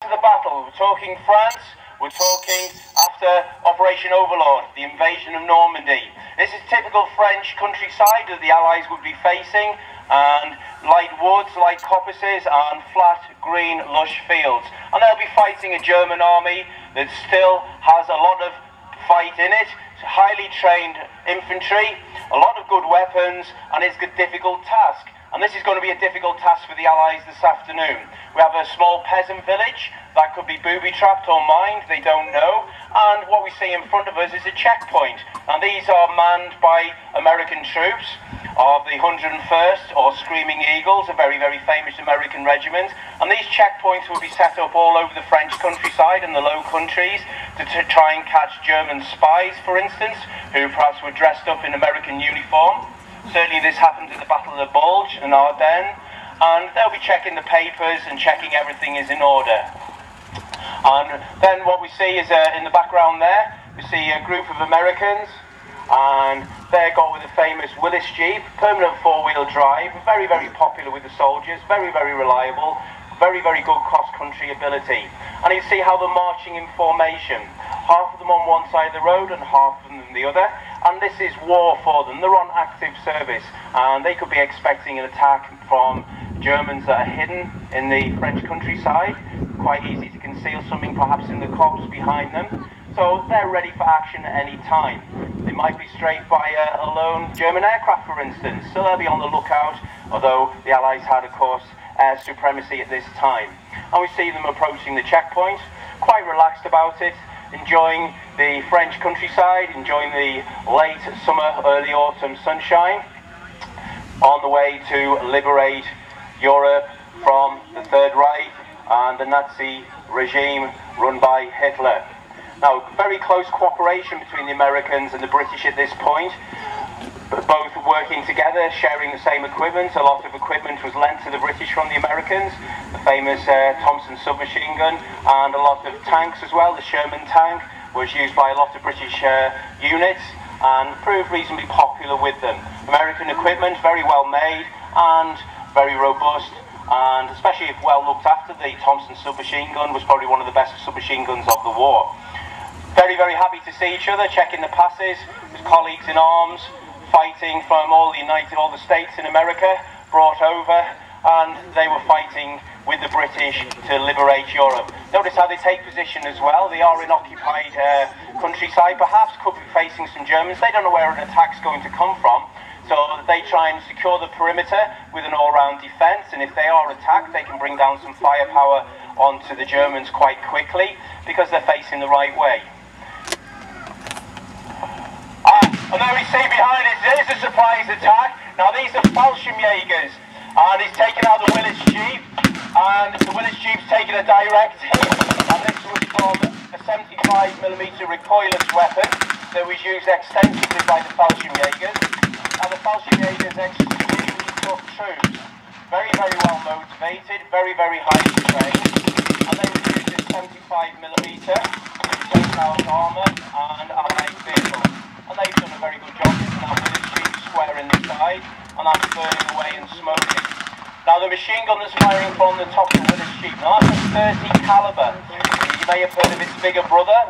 to the battle. We're talking France. We're talking after Operation Overlord, the invasion of Normandy. This is typical French countryside that the Allies would be facing, and light woods, light coppices, and flat, green, lush fields. And they'll be fighting a German army that still has a lot of fight in it, highly trained infantry, a lot of good weapons, and it's a difficult task. And this is going to be a difficult task for the Allies this afternoon. We have a small peasant village that could be booby-trapped or mined, they don't know. And what we see in front of us is a checkpoint. And these are manned by American troops of the 101st, or Screaming Eagles, a very, very famous American regiment. And these checkpoints will be set up all over the French countryside and the Low Countries to try and catch German spies, for instance, who perhaps were dressed up in American uniform. Certainly this happened at the Battle of the Bulge in Ardennes, and they'll be checking the papers and checking everything is in order. And then what we see is in the background there, we see a group of Americans, and they're got with a famous Willis Jeep, permanent four-wheel drive, very, very popular with the soldiers, very, very reliable, very, very good cross-country ability. And you see how they're marching in formation, half of them on one side of the road and half of them on the other. And this is war for them. They're on active service, and they could be expecting an attack from Germans that are hidden in the French countryside. Quite easy to conceal something perhaps in the copse behind them. So they're ready for action at any time. They might be strafed by a lone German aircraft, for instance, so they'll be on the lookout, although the Allies had, of course, air supremacy at this time. And we see them approaching the checkpoint, quite relaxed about it, enjoying the French countryside, enjoying the late summer, early autumn sunshine, on the way to liberate Europe from the Third Reich and the Nazi regime run by Hitler. Now, very close cooperation between the Americans and the British at this point, both working together, sharing the same equipment. A lot of equipment was lent to the British from the Americans, the famous Thompson submachine gun, and a lot of tanks as well. The Sherman tank was used by a lot of British units and proved reasonably popular with them. American equipment, very well made and very robust, and especially if well looked after, the Thompson submachine gun was probably one of the best submachine guns of the war. Very, very happy to see each other, checking the passes, with colleagues in arms, fighting from all the states in America, brought over, and they were fighting with the British to liberate Europe. Notice how they take position as well. They are in occupied countryside, perhaps could be facing some Germans. They don't know where an attack's going to come from, so they try and secure the perimeter with an all-round defence, and if they are attacked, they can bring down some firepower onto the Germans quite quickly, because they're facing the right way. And there we see behind us, there's a surprise attack. Now these are Fallschirmjägers, and he's taken out the Willis Jeep, and the Willis Jeep's taken a direct hit, and this was from a 75mm recoilless weapon that was used extensively by the Fallschirmjägers, and the Fallschirmjägers extremely tough troops, very, very well motivated, very, very highly trained, and they were using 75mm to take out armour and allied vehicles. And they've done a very good job. Now with the Jeep square in the side, and that's burning away and smoking. Now the machine gun that's firing from the top of the Willis Jeep, now that's a 30 caliber. You may have heard of its bigger brother.